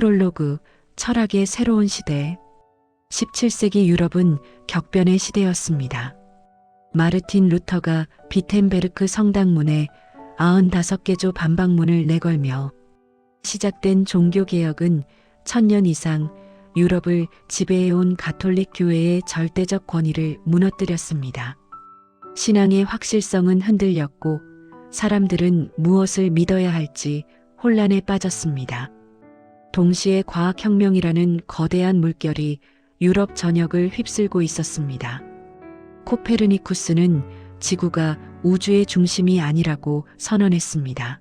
프롤로그, 철학의 새로운 시대. 17세기 유럽은 격변의 시대였습니다. 마르틴 루터가 비텐베르크 성당문에 95개조 반박문을 내걸며 시작된 종교개혁은 1000년 이상 유럽을 지배해온 가톨릭 교회의 절대적 권위를 무너뜨렸습니다. 신앙의 확실성은 흔들렸고 사람들은 무엇을 믿어야 할지 혼란에 빠졌습니다. 동시에 과학혁명이라는 거대한 물결이 유럽 전역을 휩쓸고 있었습니다. 코페르니쿠스는 지구가 우주의 중심이 아니라고 선언했습니다.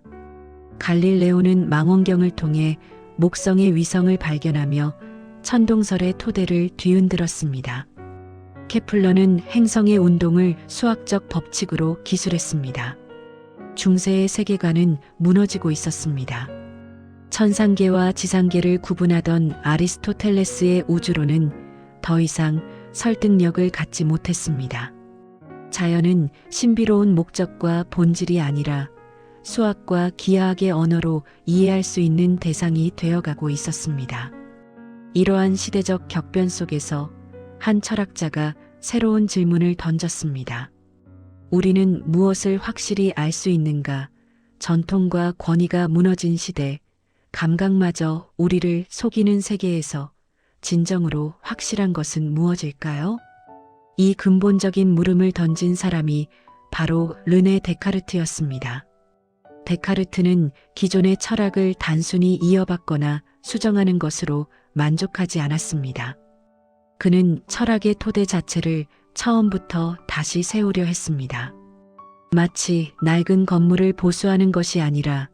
갈릴레오는 망원경을 통해 목성의 위성을 발견하며 천동설의 토대를 뒤흔들었습니다. 케플러는 행성의 운동을 수학적 법칙으로 기술했습니다. 중세의 세계관은 무너지고 있었습니다. 천상계와 지상계를 구분하던 아리스토텔레스의 우주론은 더 이상 설득력을 갖지 못했습니다. 자연은 신비로운 목적과 본질이 아니라 수학과 기하학의 언어로 이해할 수 있는 대상이 되어가고 있었습니다. 이러한 시대적 격변 속에서 한 철학자가 새로운 질문을 던졌습니다. 우리는 무엇을 확실히 알 수 있는가? 전통과 권위가 무너진 시대, 감각마저 우리를 속이는 세계에서 진정으로 확실한 것은 무엇일까요? 이 근본적인 물음을 던진 사람이 바로 르네 데카르트였습니다. 데카르트는 기존의 철학을 단순히 이어받거나 수정하는 것으로 만족하지 않았습니다. 그는 철학의 토대 자체를 처음부터 다시 세우려 했습니다. 마치 낡은 건물을 보수하는 것이 아니라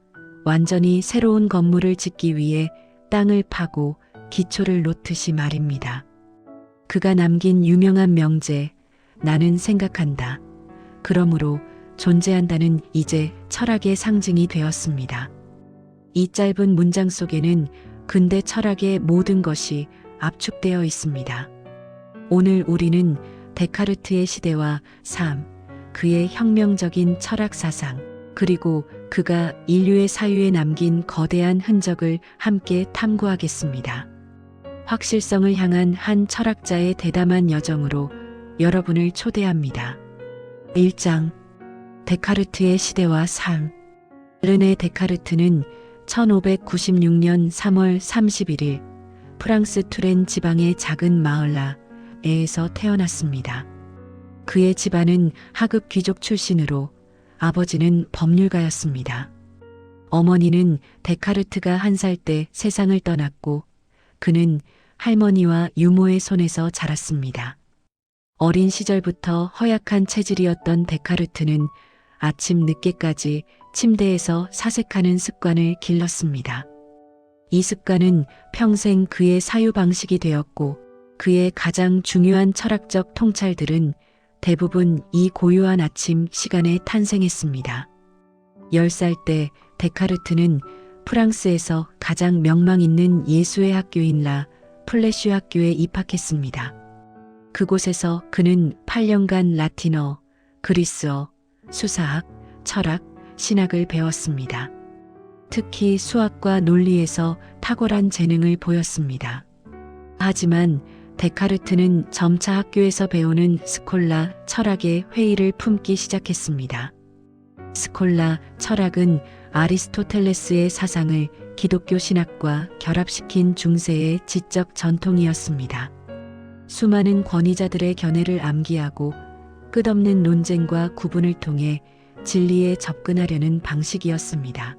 완전히 새로운 건물을 짓기 위해 땅을 파고 기초를 놓듯이 말입니다. 그가 남긴 유명한 명제, 나는 생각한다. 그러므로 존재한다는 이제 철학의 상징이 되었습니다. 이 짧은 문장 속에는 근대 철학의 모든 것이 압축되어 있습니다. 오늘 우리는 데카르트의 시대와 삶, 그의 혁명적인 철학 사상, 그리고 그가 인류의 사유에 남긴 거대한 흔적을 함께 탐구하겠습니다. 확실성을 향한 한 철학자의 대담한 여정으로 여러분을 초대합니다. 1장 데카르트의 시대와 삶. 르네 데카르트는 1596년 3월 31일 프랑스 투렌 지방의 작은 마을라에서 태어났습니다. 그의 집안은 하급 귀족 출신으로 아버지는 법률가였습니다. 어머니는 데카르트가 1살 때 세상을 떠났고 그는 할머니와 유모의 손에서 자랐습니다. 어린 시절부터 허약한 체질이었던 데카르트는 아침 늦게까지 침대에서 사색하는 습관을 길렀습니다. 이 습관은 평생 그의 사유 방식이 되었고 그의 가장 중요한 철학적 통찰들은 대부분 이 고요한 아침 시간에 탄생했습니다. 10살 때 데카르트는 프랑스에서 가장 명망 있는 예수의 학교인 라 플레슈 학교에 입학했습니다. 그곳에서 그는 8년간 라틴어, 그리스어, 수사학, 철학, 신학을 배웠습니다. 특히 수학과 논리에서 탁월한 재능을 보였습니다. 하지만 데카르트는 점차 학교에서 배우는 스콜라 철학의 회의를 품기 시작했습니다. 스콜라 철학은 아리스토텔레스의 사상을 기독교 신학과 결합시킨 중세의 지적 전통이었습니다. 수많은 권위자들의 견해를 암기하고 끝없는 논쟁과 구분을 통해 진리에 접근하려는 방식이었습니다.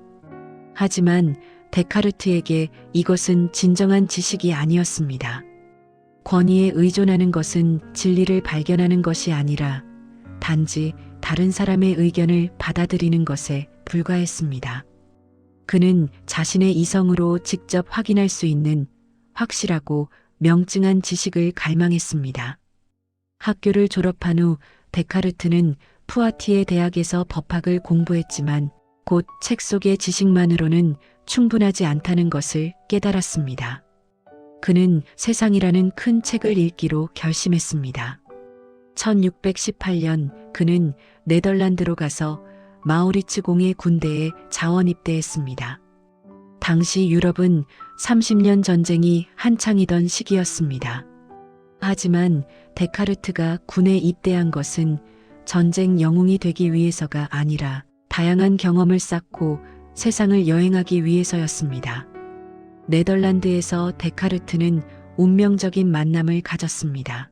하지만 데카르트에게 이것은 진정한 지식이 아니었습니다. 권위에 의존하는 것은 진리를 발견하는 것이 아니라 단지 다른 사람의 의견을 받아들이는 것에 불과했습니다. 그는 자신의 이성으로 직접 확인할 수 있는 확실하고 명증한 지식을 갈망했습니다. 학교를 졸업한 후 데카르트는 푸아티에 대학에서 법학을 공부했지만 곧 책 속의 지식만으로는 충분하지 않다는 것을 깨달았습니다. 그는 세상이라는 큰 책을 읽기로 결심했습니다. 1618년 그는 네덜란드로 가서 마우리츠 공의 군대에 자원 입대했습니다. 당시 유럽은 30년 전쟁이 한창이던 시기였습니다. 하지만 데카르트가 군에 입대한 것은 전쟁 영웅이 되기 위해서가 아니라 다양한 경험을 쌓고 세상을 여행하기 위해서였습니다. 네덜란드에서 데카르트는 운명적인 만남을 가졌습니다.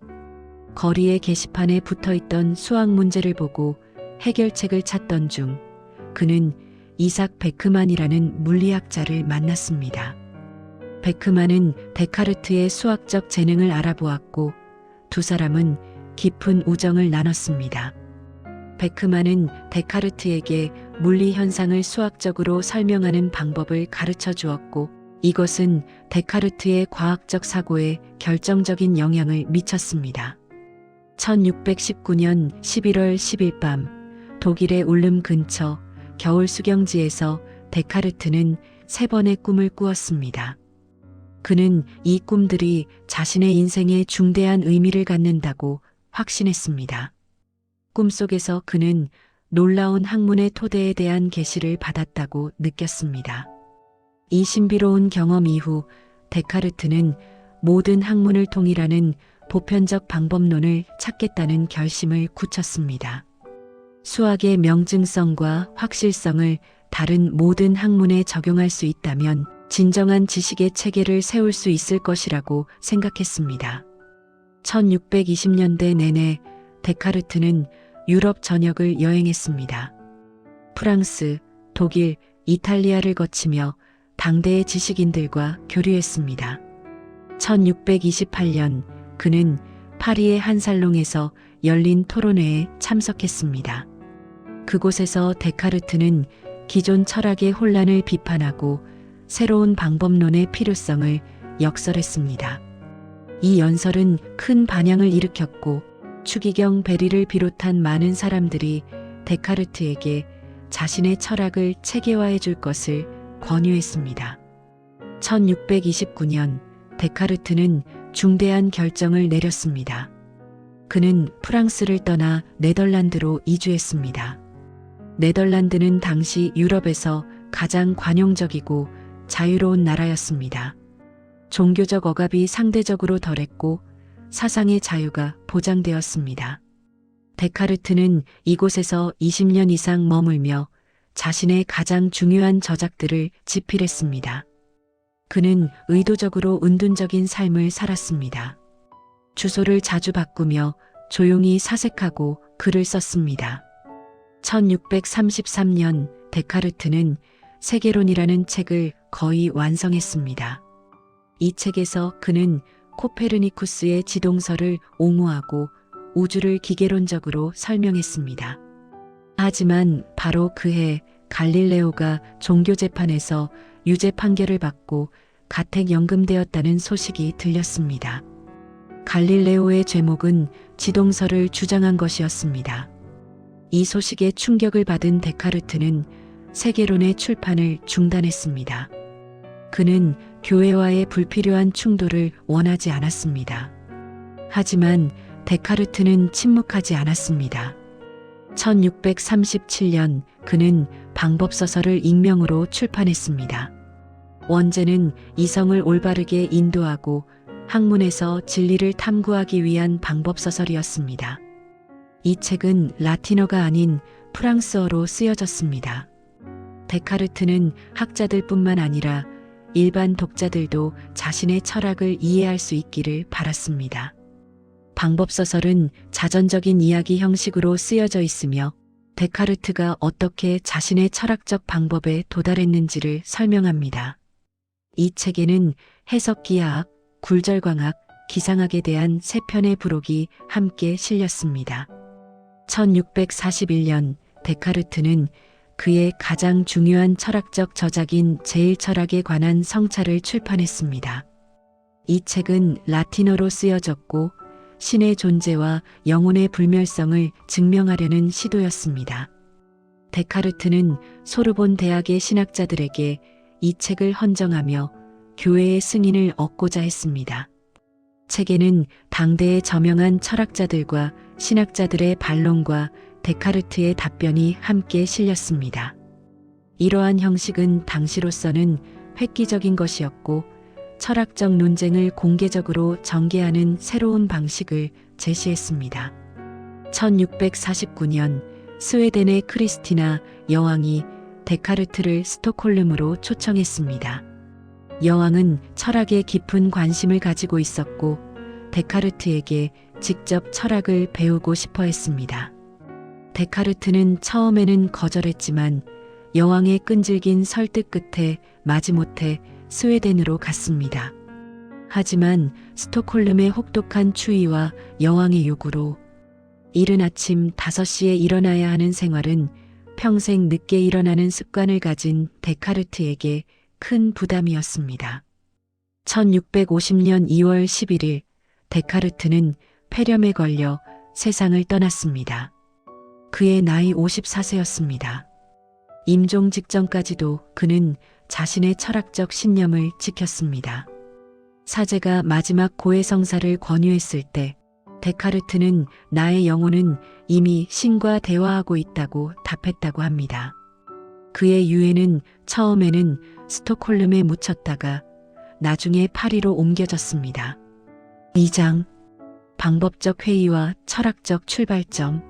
거리의 게시판에 붙어있던 수학 문제를 보고 해결책을 찾던 중 그는 이삭 베크만이라는 물리학자를 만났습니다. 베크만은 데카르트의 수학적 재능을 알아보았고 두 사람은 깊은 우정을 나눴습니다. 베크만은 데카르트에게 물리 현상을 수학적으로 설명하는 방법을 가르쳐 주었고 이것은 데카르트의 과학적 사고에 결정적인 영향을 미쳤습니다. 1619년 11월 10일 밤 독일의 울름 근처 겨울 수경지에서 데카르트는 3번의 꿈을 꾸었습니다. 그는 이 꿈들이 자신의 인생에 중대한 의미를 갖는다고 확신했습니다. 꿈속에서 그는 놀라운 학문의 토대에 대한 계시를 받았다고 느꼈습니다. 이 신비로운 경험 이후 데카르트는 모든 학문을 통일하는 보편적 방법론을 찾겠다는 결심을 굳혔습니다. 수학의 명증성과 확실성을 다른 모든 학문에 적용할 수 있다면 진정한 지식의 체계를 세울 수 있을 것이라고 생각했습니다. 1620년대 내내 데카르트는 유럽 전역을 여행했습니다. 프랑스, 독일, 이탈리아를 거치며 당대의 지식인들과 교류했습니다. 1628년 그는 파리의 한 살롱에서 열린 토론회에 참석했습니다. 그곳에서 데카르트는 기존 철학의 혼란을 비판하고 새로운 방법론의 필요성을 역설했습니다. 이 연설은 큰 반향을 일으켰고 추기경 베리를 비롯한 많은 사람들이 데카르트에게 자신의 철학을 체계화해 줄 것을 권유했습니다. 1629년 데카르트는 중대한 결정을 내렸습니다. 그는 프랑스를 떠나 네덜란드로 이주했습니다. 네덜란드는 당시 유럽에서 가장 관용적이고 자유로운 나라였습니다. 종교적 억압이 상대적으로 덜했고 사상의 자유가 보장되었습니다. 데카르트는 이곳에서 20년 이상 머물며 자신의 가장 중요한 저작들을 집필했습니다. 그는 의도적으로 은둔적인 삶을 살았습니다. 주소를 자주 바꾸며 조용히 사색하고 글을 썼습니다. 1633년 데카르트는 세계론이라는 책을 거의 완성했습니다. 이 책에서 그는 코페르니쿠스의 지동설을 옹호하고 우주를 기계론적으로 설명했습니다. 하지만 바로 그해 갈릴레오가 종교재판에서 유죄 판결을 받고 가택 연금되었다는 소식이 들렸습니다. 갈릴레오의 죄목은 지동설을 주장한 것이었습니다. 이 소식에 충격을 받은 데카르트는 세계론의 출판을 중단했습니다. 그는 교회와의 불필요한 충돌을 원하지 않았습니다. 하지만 데카르트는 침묵하지 않았습니다. 1637년 그는 방법서설을 익명으로 출판했습니다. 원제는 이성을 올바르게 인도하고 학문에서 진리를 탐구하기 위한 방법서설이었습니다. 이 책은 라틴어가 아닌 프랑스어로 쓰여졌습니다. 데카르트는 학자들뿐만 아니라 일반 독자들도 자신의 철학을 이해할 수 있기를 바랐습니다. 방법서설은 자전적인 이야기 형식으로 쓰여져 있으며 데카르트가 어떻게 자신의 철학적 방법에 도달했는지를 설명합니다. 이 책에는 해석기하학, 굴절광학, 기상학에 대한 3편의 부록이 함께 실렸습니다. 1641년 데카르트는 그의 가장 중요한 철학적 저작인 제1철학에 관한 성찰을 출판했습니다. 이 책은 라틴어로 쓰여졌고 신의 존재와 영혼의 불멸성을 증명하려는 시도였습니다. 데카르트는 소르본 대학의 신학자들에게 이 책을 헌정하며 교회의 승인을 얻고자 했습니다. 책에는 당대의 저명한 철학자들과 신학자들의 반론과 데카르트의 답변이 함께 실렸습니다. 이러한 형식은 당시로서는 획기적인 것이었고 철학적 논쟁을 공개적으로 전개하는 새로운 방식을 제시했습니다. 1649년 스웨덴의 크리스티나 여왕이 데카르트를 스톡홀름으로 초청했습니다. 여왕은 철학에 깊은 관심을 가지고 있었고 데카르트에게 직접 철학을 배우고 싶어 했습니다. 데카르트는 처음에는 거절했지만 여왕의 끈질긴 설득 끝에 마지못해 스웨덴으로 갔습니다. 하지만 스톡홀름의 혹독한 추위와 여왕의 요구로 이른 아침 5시에 일어나야 하는 생활은 평생 늦게 일어나는 습관을 가진 데카르트에게 큰 부담이었습니다. 1650년 2월 11일 데카르트는 폐렴에 걸려 세상을 떠났습니다. 그의 나이 54세였습니다. 임종 직전까지도 그는 자신의 철학적 신념을 지켰습니다. 사제가 마지막 고해성사를 권유했을 때 데카르트는 나의 영혼은 이미 신과 대화하고 있다고 답했다고 합니다. 그의 유해는 처음에는 스톡홀름에 묻혔다가 나중에 파리로 옮겨졌습니다. 2장 방법적 회의와 철학적 출발점.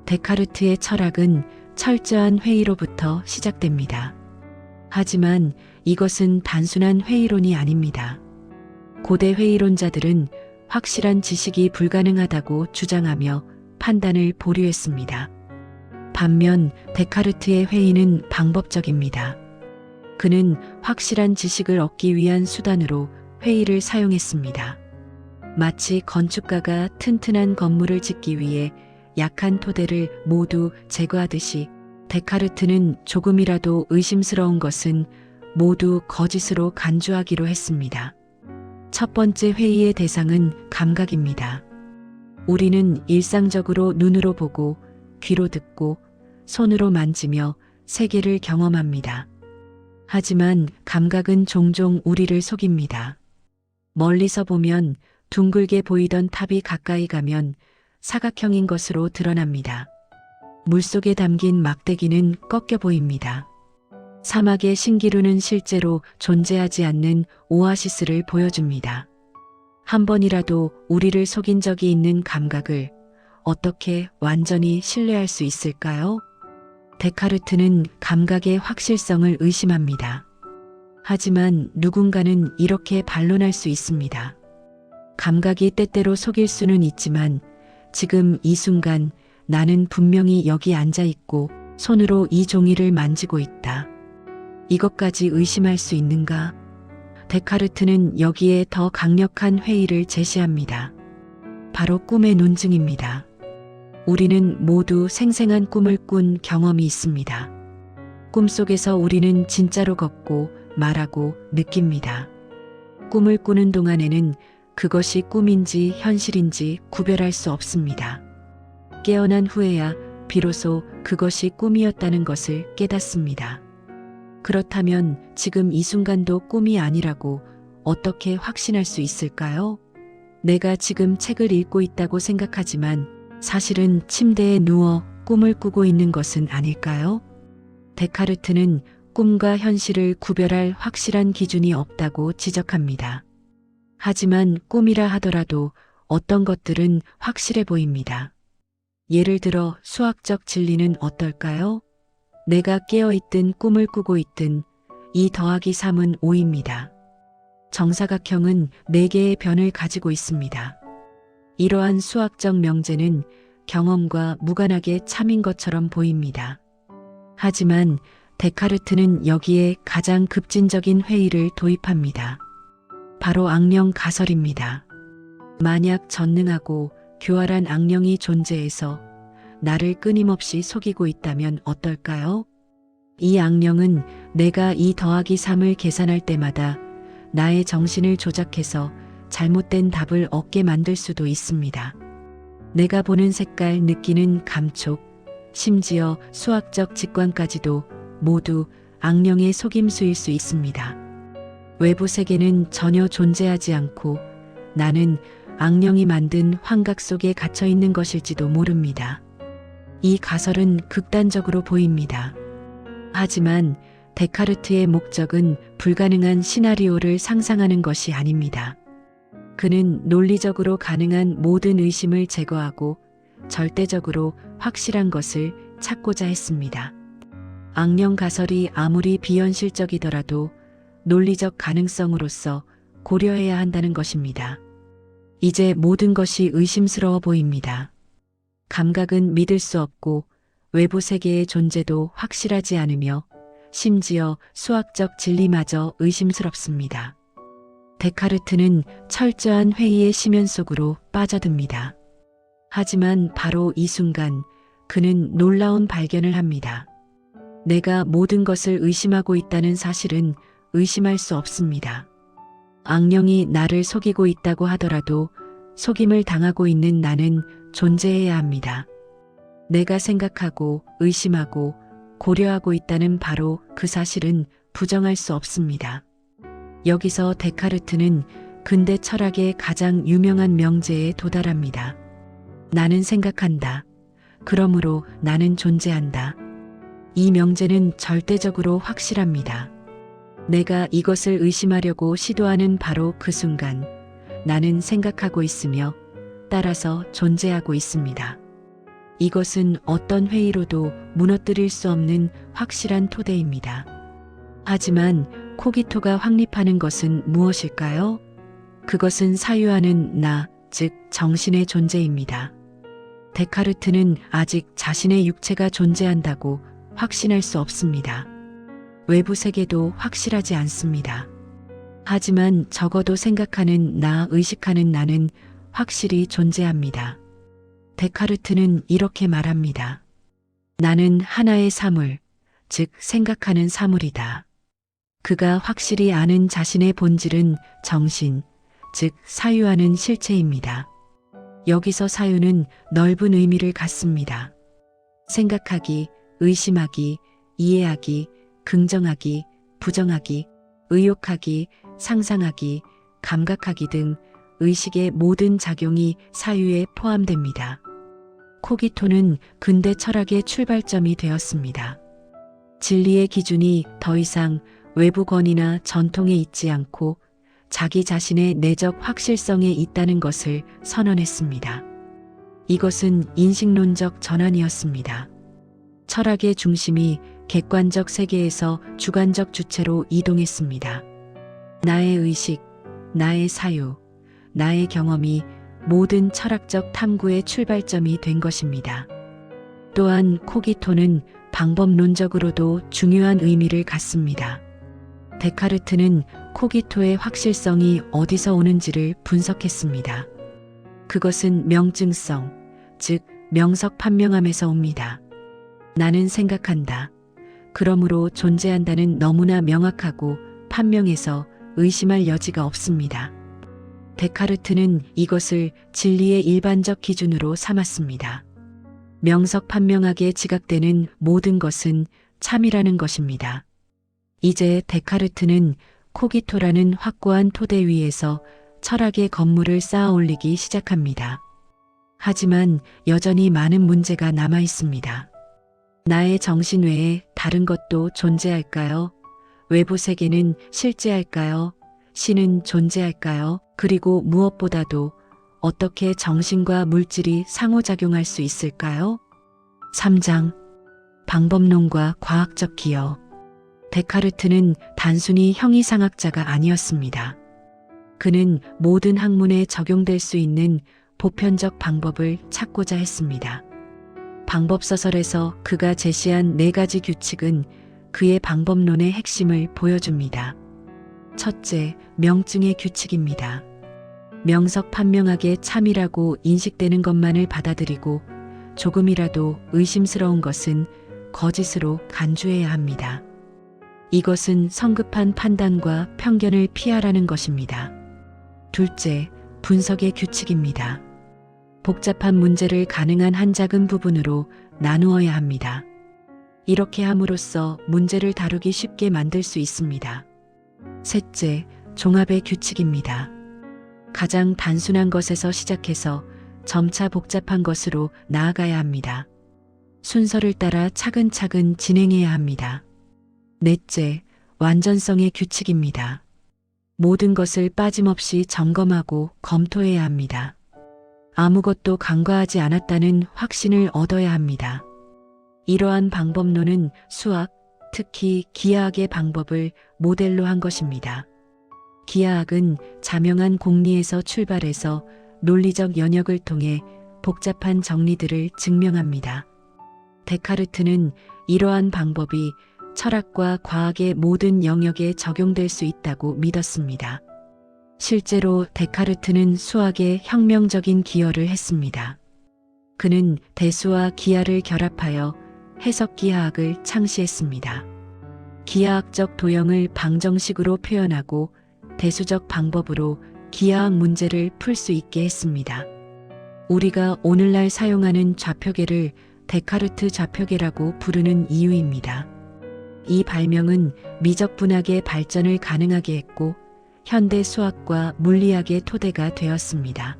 데카르트의 철학은 철저한 회의로부터 시작됩니다. 하지만 이것은 단순한 회의론이 아닙니다. 고대 회의론자들은 확실한 지식이 불가능하다고 주장하며 판단을 보류했습니다. 반면 데카르트의 회의는 방법적입니다. 그는 확실한 지식을 얻기 위한 수단으로 회의를 사용했습니다. 마치 건축가가 튼튼한 건물을 짓기 위해 약한 토대를 모두 제거하듯이 데카르트는 조금이라도 의심스러운 것은 모두 거짓으로 간주하기로 했습니다. 첫 번째 회의의 대상은 감각입니다. 우리는 일상적으로 눈으로 보고 귀로 듣고 손으로 만지며 세계를 경험합니다. 하지만 감각은 종종 우리를 속입니다. 멀리서 보면 둥글게 보이던 탑이 가까이 가면 사각형인 것으로 드러납니다. 물속에 담긴 막대기는 꺾여 보입니다. 사막의 신기루는 실제로 존재하지 않는 오아시스를 보여줍니다. 한 번이라도 우리를 속인 적이 있는 감각을 어떻게 완전히 신뢰할 수 있을까요? 데카르트는 감각의 확실성을 의심합니다. 하지만 누군가는 이렇게 반론할 수 있습니다. 감각이 때때로 속일 수는 있지만 지금 이 순간 나는 분명히 여기 앉아 있고 손으로 이 종이를 만지고 있다. 이것까지 의심할 수 있는가? 데카르트는 여기에 더 강력한 회의를 제시합니다. 바로 꿈의 논증입니다. 우리는 모두 생생한 꿈을 꾼 경험이 있습니다. 꿈속에서 우리는 진짜로 걷고 말하고 느낍니다. 꿈을 꾸는 동안에는 그것이 꿈인지 현실인지 구별할 수 없습니다. 깨어난 후에야 비로소 그것이 꿈이었다는 것을 깨닫습니다. 그렇다면 지금 이 순간도 꿈이 아니라고 어떻게 확신할 수 있을까요? 내가 지금 책을 읽고 있다고 생각하지만 사실은 침대에 누워 꿈을 꾸고 있는 것은 아닐까요? 데카르트는 꿈과 현실을 구별할 확실한 기준이 없다고 지적합니다. 하지만 꿈이라 하더라도 어떤 것들은 확실해 보입니다. 예를 들어 수학적 진리는 어떨까요? 내가 깨어있든 꿈을 꾸고 있든 2 더하기 3은 5입니다. 정사각형은 4개의 변을 가지고 있습니다. 이러한 수학적 명제는 경험과 무관하게 참인 것처럼 보입니다. 하지만 데카르트는 여기에 가장 급진적인 회의를 도입합니다. 바로 악령 가설입니다. 만약 전능하고 교활한 악령이 존재해서 나를 끊임없이 속이고 있다면 어떨까요? 이 악령은 내가 2 더하기 3을 계산할 때마다 나의 정신을 조작해서 잘못된 답을 얻게 만들 수도 있습니다. 내가 보는 색깔, 느끼는 감촉, 심지어 수학적 직관까지도 모두 악령의 속임수일 수 있습니다. 외부 세계는 전혀 존재하지 않고 나는 악령이 만든 환각 속에 갇혀 있는 것일지도 모릅니다. 이 가설은 극단적으로 보입니다. 하지만 데카르트의 목적은 불가능한 시나리오를 상상하는 것이 아닙니다. 그는 논리적으로 가능한 모든 의심을 제거하고 절대적으로 확실한 것을 찾고자 했습니다. 악령 가설이 아무리 비현실적이더라도 논리적 가능성으로서 고려해야 한다는 것입니다. 이제 모든 것이 의심스러워 보입니다. 감각은 믿을 수 없고 외부 세계의 존재도 확실하지 않으며 심지어 수학적 진리마저 의심스럽습니다. 데카르트는 철저한 회의의 심연 속으로 빠져듭니다. 하지만 바로 이 순간 그는 놀라운 발견을 합니다. 내가 모든 것을 의심하고 있다는 사실은 의심할 수 없습니다. 악령이 나를 속이고 있다고 하더라도 속임을 당하고 있는 나는 존재해야 합니다. 내가 생각하고 의심하고 고려하고 있다는 바로 그 사실은 부정할 수 없습니다. 여기서 데카르트는 근대 철학의 가장 유명한 명제에 도달합니다. 나는 생각한다. 그러므로 나는 존재한다. 이 명제는 절대적으로 확실합니다. 내가 이것을 의심하려고 시도하는 바로 그 순간 나는 생각하고 있으며 따라서 존재하고 있습니다. 이것은 어떤 회의로도 무너뜨릴 수 없는 확실한 토대입니다. 하지만 코기토가 확립하는 것은 무엇일까요? 그것은 사유하는 나, 즉 정신의 존재입니다. 데카르트는 아직 자신의 육체가 존재한다고 확신할 수 없습니다. 외부 세계도 확실하지 않습니다. 하지만 적어도 생각하는 나, 의식하는 나는 확실히 존재합니다. 데카르트는 이렇게 말합니다. 나는 하나의 사물, 즉 생각하는 사물이다. 그가 확실히 아는 자신의 본질은 정신, 즉 사유하는 실체입니다. 여기서 사유는 넓은 의미를 갖습니다. 생각하기, 의심하기, 이해하기, 긍정하기, 부정하기, 의욕하기, 상상하기, 감각하기 등 의식의 모든 작용이 사유에 포함됩니다. 코기토는 근대 철학의 출발점이 되었습니다. 진리의 기준이 더 이상 외부 권위나 전통에 있지 않고 자기 자신의 내적 확실성에 있다는 것을 선언했습니다. 이것은 인식론적 전환이었습니다. 철학의 중심이 객관적 세계에서 주관적 주체로 이동했습니다. 나의 의식, 나의 사유, 나의 경험이 모든 철학적 탐구의 출발점이 된 것입니다. 또한 코기토는 방법론적으로도 중요한 의미를 갖습니다. 데카르트는 코기토의 확실성이 어디서 오는지를 분석했습니다. 그것은 명증성, 즉 명석 판명함에서 옵니다. 나는 생각한다. 그러므로 존재한다는 너무나 명확하고 판명해서 의심할 여지가 없습니다. 데카르트는 이것을 진리의 일반적 기준으로 삼았습니다. 명석 판명하게 지각되는 모든 것은 참이라는 것입니다. 이제 데카르트는 코기토라는 확고한 토대 위에서 철학의 건물을 쌓아 올리기 시작합니다. 하지만 여전히 많은 문제가 남아 있습니다. 나의 정신 외에 다른 것도 존재할까요? 외부 세계는 실제할까요? 신은 존재할까요? 그리고 무엇보다도 어떻게 정신과 물질이 상호작용할 수 있을까요? 3장 방법론과 과학적 기여. 데카르트는 단순히 형이상학자가 아니었습니다. 그는 모든 학문에 적용될 수 있는 보편적 방법을 찾고자 했습니다. 방법서설에서 그가 제시한 4가지 규칙은 그의 방법론의 핵심을 보여줍니다. 첫째, 명증의 규칙입니다. 명석 판명하게 참이라고 인식되는 것만을 받아들이고 조금이라도 의심스러운 것은 거짓으로 간주해야 합니다. 이것은 성급한 판단과 편견을 피하라는 것입니다. 둘째, 분석의 규칙입니다. 복잡한 문제를 가능한 한 작은 부분으로 나누어야 합니다. 이렇게 함으로써 문제를 다루기 쉽게 만들 수 있습니다. 셋째, 종합의 규칙입니다. 가장 단순한 것에서 시작해서 점차 복잡한 것으로 나아가야 합니다. 순서를 따라 차근차근 진행해야 합니다. 넷째, 완전성의 규칙입니다. 모든 것을 빠짐없이 점검하고 검토해야 합니다. 아무것도 간과하지 않았다는 확신을 얻어야 합니다. 이러한 방법론은 수학, 특히 기하학의 방법을 모델로 한 것입니다. 기하학은 자명한 공리에서 출발해서 논리적 연역을 통해 복잡한 정리들을 증명합니다. 데카르트는 이러한 방법이 철학과 과학의 모든 영역에 적용될 수 있다고 믿었습니다. 실제로 데카르트는 수학에 혁명적인 기여를 했습니다. 그는 대수와 기하를 결합하여 해석기하학을 창시했습니다. 기하학적 도형을 방정식으로 표현하고 대수적 방법으로 기하학 문제를 풀 수 있게 했습니다. 우리가 오늘날 사용하는 좌표계를 데카르트 좌표계라고 부르는 이유입니다. 이 발명은 미적분학의 발전을 가능하게 했고 현대 수학과 물리학의 토대가 되었습니다.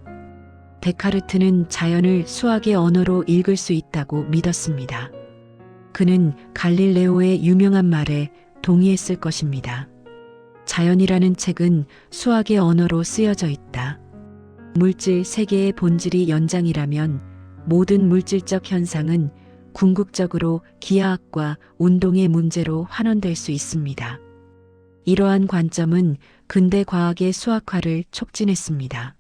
데카르트는 자연을 수학의 언어로 읽을 수 있다고 믿었습니다. 그는 갈릴레오의 유명한 말에 동의했을 것입니다. 자연이라는 책은 수학의 언어로 쓰여져 있다. 물질 세계의 본질이 연장이라면 모든 물질적 현상은 궁극적으로 기하학과 운동의 문제로 환원될 수 있습니다. 이러한 관점은 근대 과학의 수학화를 촉진했습니다.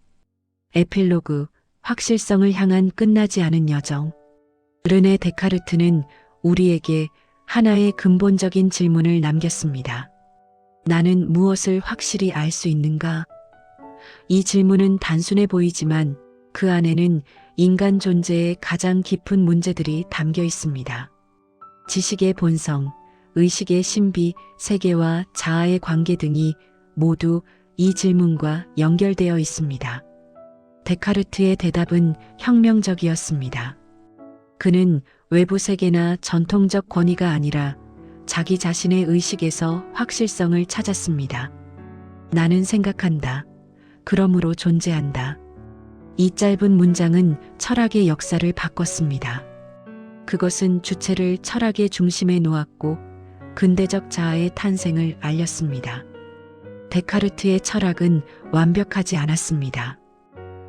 에필로그, 확실성을 향한 끝나지 않은 여정. 르네 데카르트는 우리에게 하나의 근본적인 질문을 남겼습니다. 나는 무엇을 확실히 알 수 있는가? 이 질문은 단순해 보이지만 그 안에는 인간 존재의 가장 깊은 문제들이 담겨 있습니다. 지식의 본성, 의식의 신비, 세계와 자아의 관계 등이 모두 이 질문과 연결되어 있습니다. 데카르트의 대답은 혁명적이었습니다. 그는 외부 세계나 전통적 권위가 아니라 자기 자신의 의식에서 확실성을 찾았습니다. 나는 생각한다. 그러므로 존재한다. 이 짧은 문장은 철학의 역사를 바꿨습니다. 그것은 주체를 철학의 중심에 놓았고 근대적 자아의 탄생을 알렸습니다. 데카르트의 철학은 완벽하지 않았습니다.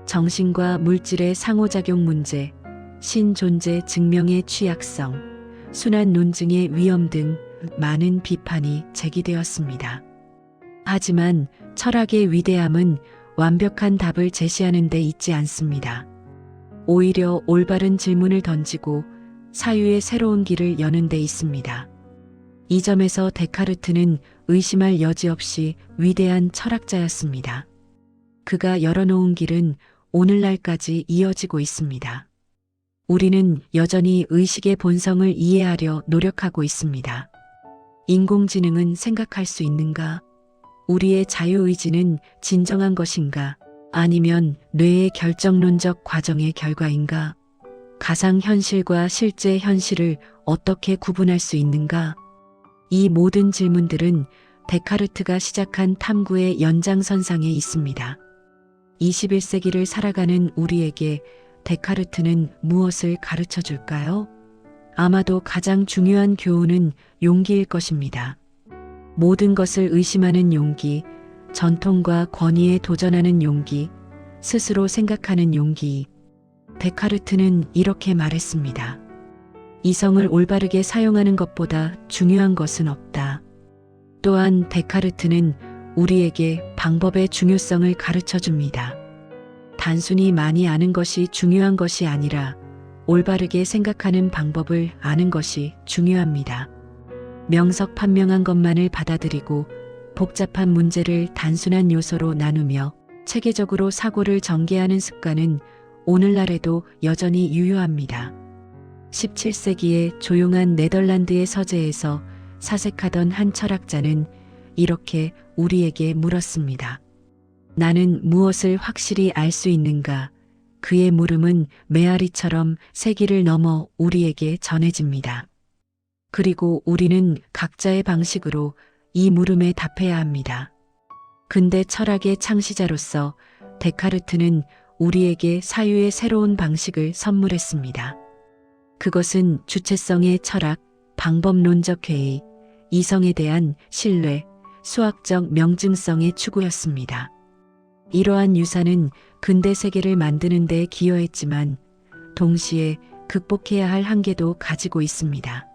정신과 물질의 상호작용 문제, 신존재 증명의 취약성, 순환 논증의 위험 등 많은 비판이 제기되었습니다. 하지만 철학의 위대함은 완벽한 답을 제시하는 데 있지 않습니다. 오히려 올바른 질문을 던지고 사유의 새로운 길을 여는 데 있습니다. 이 점에서 데카르트는 의심할 여지 없이 위대한 철학자였습니다. 그가 열어놓은 길은 오늘날까지 이어지고 있습니다. 우리는 여전히 의식의 본성을 이해하려 노력하고 있습니다. 인공지능은 생각할 수 있는가? 우리의 자유의지는 진정한 것인가? 아니면 뇌의 결정론적 과정의 결과인가? 가상현실과 실제 현실을 어떻게 구분할 수 있는가? 이 모든 질문들은 데카르트가 시작한 탐구의 연장선상에 있습니다. 21세기를 살아가는 우리에게 데카르트는 무엇을 가르쳐 줄까요? 아마도 가장 중요한 교훈은 용기일 것입니다. 모든 것을 의심하는 용기, 전통과 권위에 도전하는 용기, 스스로 생각하는 용기. 데카르트는 이렇게 말했습니다. 이성을 올바르게 사용하는 것보다 중요한 것은 없다. 또한 데카르트는 우리에게 방법의 중요성을 가르쳐 줍니다. 단순히 많이 아는 것이 중요한 것이 아니라 올바르게 생각하는 방법을 아는 것이 중요합니다. 명석판명한 것만을 받아들이고 복잡한 문제를 단순한 요소로 나누며 체계적으로 사고를 전개하는 습관은 오늘날에도 여전히 유효합니다. 17세기의 조용한 네덜란드의 서재에서 사색하던 한 철학자는 이렇게 우리에게 물었습니다. 나는 무엇을 확실히 알 수 있는가? 그의 물음은 메아리처럼 세기를 넘어 우리에게 전해집니다. 그리고 우리는 각자의 방식으로 이 물음에 답해야 합니다. 근대 철학의 창시자로서 데카르트는 우리에게 사유의 새로운 방식을 선물했습니다. 그것은 주체성의 철학, 방법론적 회의, 이성에 대한 신뢰, 수학적 명증성의 추구였습니다. 이러한 유산은 근대 세계를 만드는 데 기여했지만 동시에 극복해야 할 한계도 가지고 있습니다.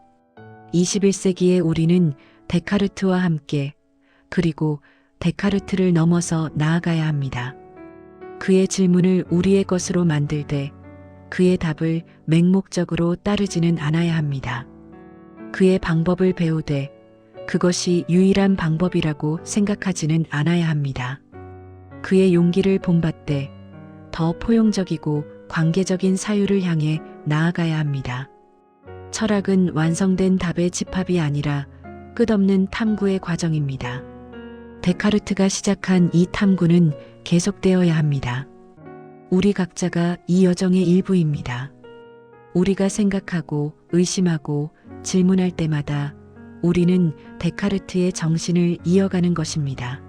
21세기의 우리는 데카르트와 함께 그리고 데카르트를 넘어서 나아가야 합니다. 그의 질문을 우리의 것으로 만들되 그의 답을 맹목적으로 따르지는 않아야 합니다. 그의 방법을 배우되 그것이 유일한 방법이라고 생각하지는 않아야 합니다. 그의 용기를 본받되 더 포용적이고 관계적인 사유를 향해 나아가야 합니다. 철학은 완성된 답의 집합이 아니라 끝없는 탐구의 과정입니다. 데카르트가 시작한 이 탐구는 계속되어야 합니다. 우리 각자가 이 여정의 일부입니다. 우리가 생각하고 의심하고 질문할 때마다 우리는 데카르트의 정신을 이어가는 것입니다.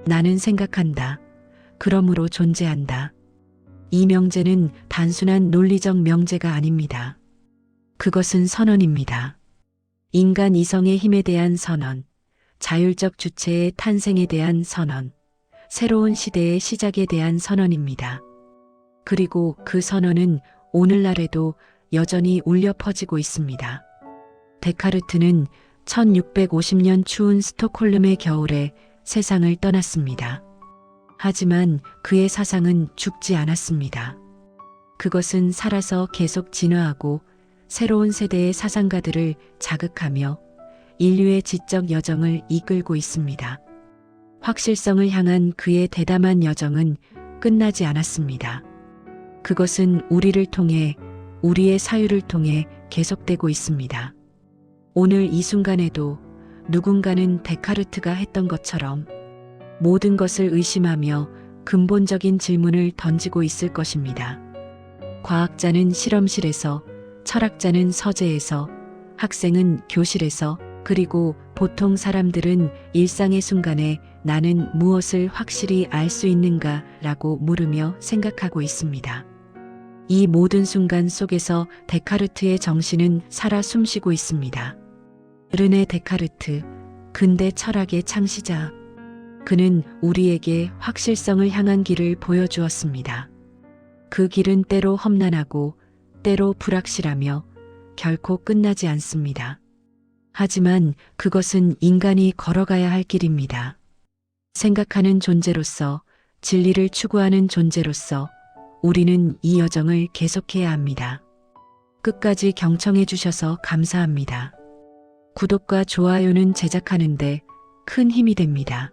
나는 생각한다. 그러므로 존재한다. 이 명제는 단순한 논리적 명제가 아닙니다. 그것은 선언입니다. 인간 이성의 힘에 대한 선언, 자율적 주체의 탄생에 대한 선언, 새로운 시대의 시작에 대한 선언입니다. 그리고 그 선언은 오늘날에도 여전히 울려 퍼지고 있습니다. 데카르트는 1650년 추운 스톡홀름의 겨울에 세상을 떠났습니다. 하지만 그의 사상은 죽지 않았습니다. 그것은 살아서 계속 진화하고 새로운 세대의 사상가들을 자극하며 인류의 지적 여정을 이끌고 있습니다. 확실성을 향한 그의 대담한 여정은 끝나지 않았습니다. 그것은 우리를 통해 우리의 사유를 통해 계속되고 있습니다. 오늘 이 순간에도 누군가는 데카르트가 했던 것처럼 모든 것을 의심하며 근본적인 질문을 던지고 있을 것입니다. 과학자는 실험실에서, 철학자는 서재에서, 학생은 교실에서, 그리고 보통 사람들은 일상의 순간에 나는 무엇을 확실히 알 수 있는가 라고 물으며 생각하고 있습니다. 이 모든 순간 속에서 데카르트의 정신은 살아 숨쉬고 있습니다. 르네 데카르트, 근대 철학의 창시자. 그는 우리에게 확실성을 향한 길을 보여주었습니다. 그 길은 때로 험난하고 때로 불확실하며 결코 끝나지 않습니다. 하지만 그것은 인간이 걸어가야 할 길입니다. 생각하는 존재로서, 진리를 추구하는 존재로서 우리는 이 여정을 계속해야 합니다. 끝까지 경청해 주셔서 감사합니다. 구독과 좋아요는 제작하는데 큰 힘이 됩니다.